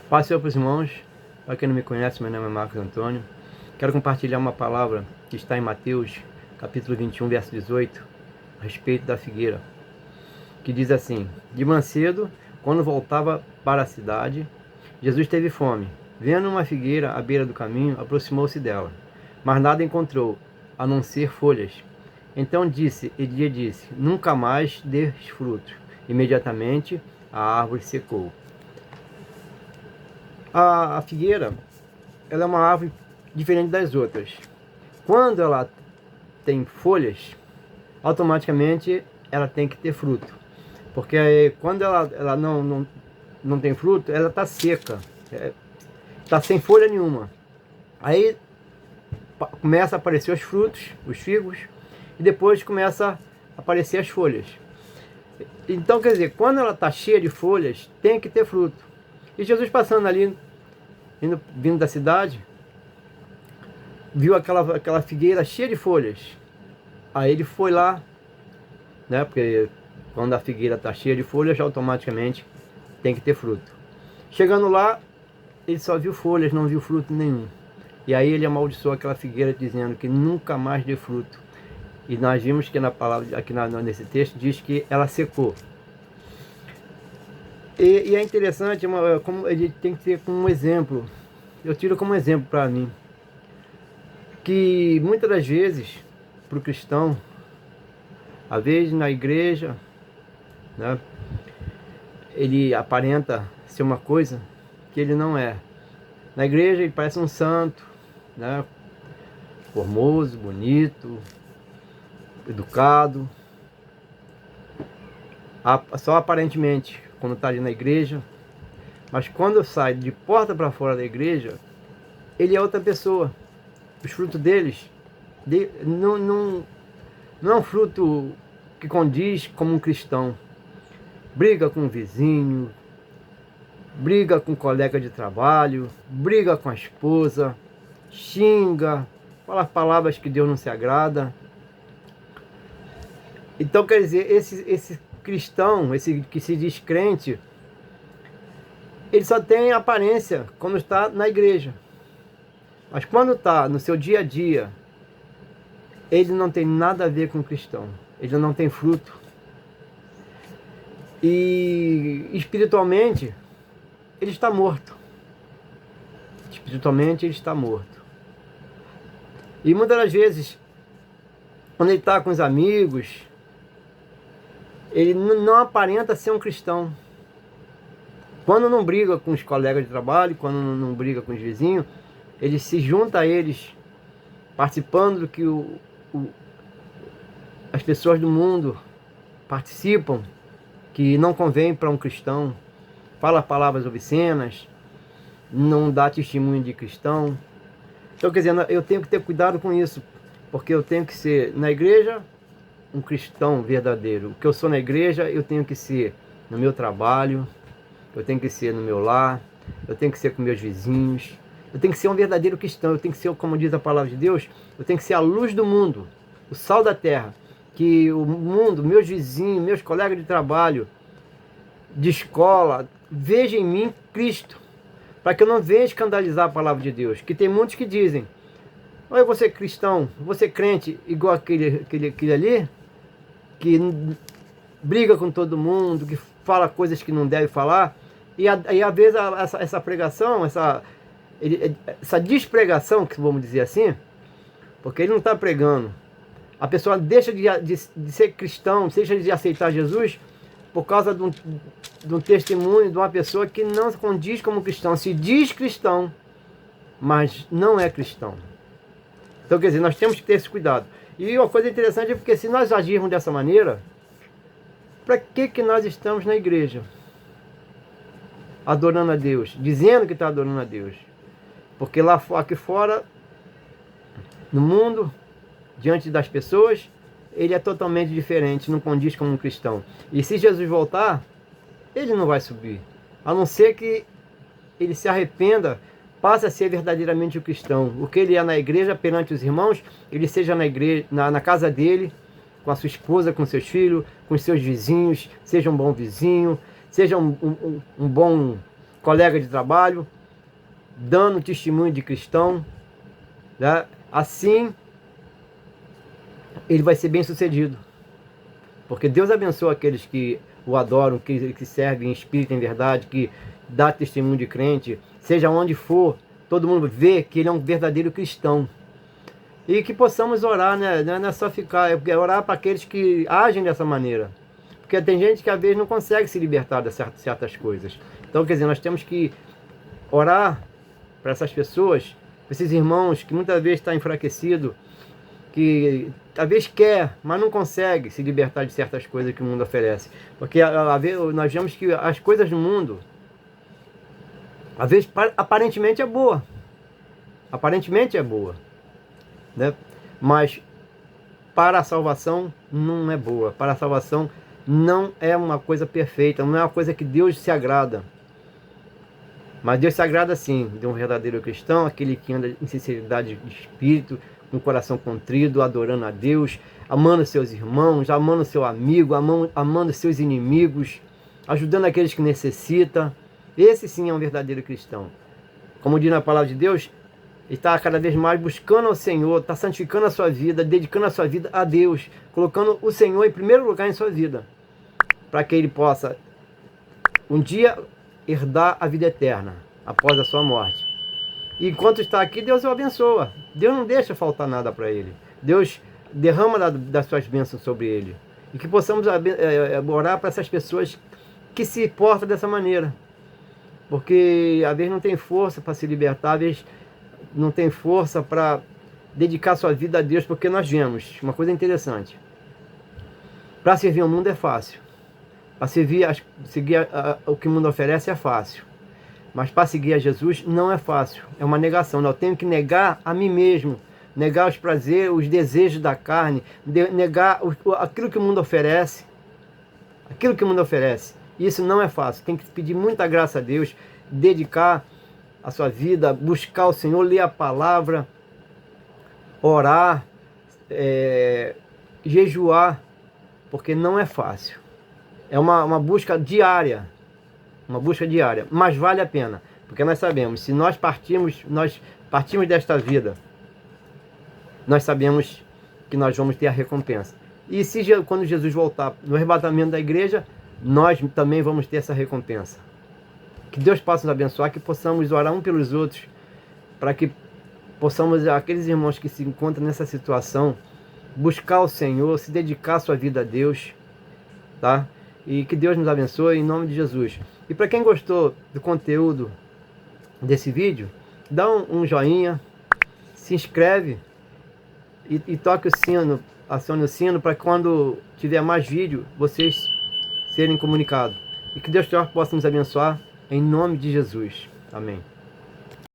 Passe para os irmãos. Para quem não me conhece, meu nome é Marcos Antônio. Quero compartilhar uma palavra que está em Mateus, capítulo 21, verso 18, a respeito da figueira, que diz assim: de manhã cedo, quando voltava para a cidade, Jesus teve fome. Vendo uma figueira à beira do caminho, aproximou-se dela, mas nada encontrou, a não ser folhas. Então disse, nunca mais dê frutos. Imediatamente a árvore secou. A figueira, ela é uma árvore diferente das outras. Quando ela tem folhas, automaticamente ela tem que ter fruto. Porque quando ela não tem fruto, ela está seca, está sem folha nenhuma. Aí começa a aparecer os frutos, os figos, e depois começa a aparecer as folhas. Então, quer dizer, quando ela está cheia de folhas, tem que ter fruto. E Jesus passando ali, vindo da cidade, viu aquela figueira cheia de folhas. Aí ele foi lá, né? Porque quando a figueira está cheia de folhas, automaticamente tem que ter fruto. Chegando lá, ele só viu folhas, não viu fruto nenhum. E aí ele amaldiçoou aquela figueira, dizendo que nunca mais dê fruto. E nós vimos que na palavra, aqui nesse texto, diz que ela secou. E é interessante, como ele tem que ter como um exemplo. Eu tiro como exemplo para mim, que muitas das vezes, para o cristão, às vezes na igreja, né, ele aparenta ser uma coisa que ele não é. Na igreja ele parece um santo, né, formoso, bonito, educado, só aparentemente, quando está ali na igreja. Mas quando sai de porta para fora da igreja, ele é outra pessoa. Os frutos deles não é um fruto que condiz como um cristão. Briga com o vizinho, briga com o colega de trabalho, briga com a esposa, xinga, fala palavras que Deus não se agrada. Então, quer dizer, esse cristão, esse que se diz crente, ele só tem aparência quando está na igreja. Mas quando está no seu dia a dia, ele não tem nada a ver com o cristão. Ele não tem fruto. E espiritualmente, ele está morto. Espiritualmente, ele está morto. E muitas das vezes, quando ele está com os amigos, ele não aparenta ser um cristão. Quando não briga com os colegas de trabalho, quando não briga com os vizinhos, ele se junta a eles, participando do que as pessoas do mundo participam, que não convém para um cristão. Fala palavras obscenas, não dá testemunho de cristão. Então, quer dizer, eu tenho que ter cuidado com isso, porque eu tenho que ser, na igreja, um cristão verdadeiro. O que eu sou na igreja, eu tenho que ser no meu trabalho, eu tenho que ser no meu lar, eu tenho que ser com meus vizinhos, eu tenho que ser um verdadeiro cristão, eu tenho que ser, como diz a palavra de Deus, eu tenho que ser a luz do mundo, o sal da terra, que o mundo, meus vizinhos, meus colegas de trabalho, de escola, vejam em mim Cristo, para que eu não venha escandalizar a palavra de Deus, que tem muitos que dizem: olha, você cristão, você crente igual aquele ali, que briga com todo mundo, que fala coisas que não deve falar, e às vezes essa pregação, essa despregação, que vamos dizer assim, porque ele não está pregando, a pessoa deixa de ser cristão, deixa de aceitar Jesus por causa de um testemunho de uma pessoa que não se condiz como cristão, se diz cristão, mas não é cristão. Então, quer dizer, nós temos que ter esse cuidado. E uma coisa interessante é porque se nós agirmos dessa maneira, para que nós estamos na igreja? Adorando a Deus, dizendo que está adorando a Deus. Porque lá aqui fora, no mundo, diante das pessoas, ele é totalmente diferente, não condiz como um cristão. E se Jesus voltar, ele não vai subir. A não ser que ele se arrependa, passe a ser verdadeiramente o cristão. O que ele é na igreja perante os irmãos, ele seja na igreja, na casa dele, com a sua esposa, com seus filhos, com os seus vizinhos, seja um bom vizinho, seja um bom colega de trabalho, dando testemunho de cristão, né? Assim, ele vai ser bem sucedido. Porque Deus abençoa aqueles que o adoram, que servem em espírito, em verdade, que dá testemunho de crente, seja onde for, todo mundo vê que ele é um verdadeiro cristão. E que possamos orar, né? Não é só ficar, é orar para aqueles que agem dessa maneira. Porque tem gente que às vezes não consegue se libertar de certas coisas. Então, quer dizer, nós temos que orar para essas pessoas, para esses irmãos que muitas vezes estão enfraquecidos, que talvez quer, mas não consegue se libertar de certas coisas que o mundo oferece. Porque nós vemos que as coisas do mundo, às vezes, aparentemente é boa. Aparentemente é boa, né? Mas para a salvação não é boa. Para a salvação não é uma coisa perfeita, não é uma coisa que Deus se agrada. Mas Deus se agrada sim de um verdadeiro cristão, aquele que anda em sinceridade de espírito, com o coração contrito, adorando a Deus, amando seus irmãos, amando seu amigo, amando seus inimigos, ajudando aqueles que necessitam. Esse sim é um verdadeiro cristão. Como diz na palavra de Deus, ele está cada vez mais buscando ao Senhor, está santificando a sua vida, dedicando a sua vida a Deus, colocando o Senhor em primeiro lugar em sua vida, para que ele possa um dia herdar a vida eterna após a sua morte. E enquanto está aqui, Deus o abençoa. Deus não deixa faltar nada para ele. Deus derrama das suas bênçãos sobre ele. E que possamos orar para essas pessoas que se portam dessa maneira. Porque às vezes não tem força para se libertar, às vezes não tem força para dedicar sua vida a Deus, porque nós vemos uma coisa interessante. Para servir ao mundo é fácil. Para seguir o que o mundo oferece é fácil. Mas para seguir a Jesus não é fácil. É uma negação. Eu tenho que negar a mim mesmo. Negar os prazeres, os desejos da carne. Negar aquilo que o mundo oferece. Aquilo que o mundo oferece. Isso não é fácil. Tem que pedir muita graça a Deus. Dedicar a sua vida. Buscar o Senhor. Ler a palavra. Orar. Jejuar. Porque não é fácil. É uma busca diária. Uma busca diária, mas vale a pena, porque nós sabemos, se nós partimos desta vida, nós sabemos que nós vamos ter a recompensa. E quando Jesus voltar no arrebatamento da igreja, nós também vamos ter essa recompensa. Que Deus possa nos abençoar, que possamos orar um pelos outros, para que possamos, aqueles irmãos que se encontram nessa situação, buscar o Senhor, se dedicar a sua vida a Deus, tá? E que Deus nos abençoe em nome de Jesus. E para quem gostou do conteúdo desse vídeo, dá um joinha, se inscreve e toque o sino, acione o sino para quando tiver mais vídeo, vocês serem comunicados. E que Deus possa nos abençoar em nome de Jesus. Amém.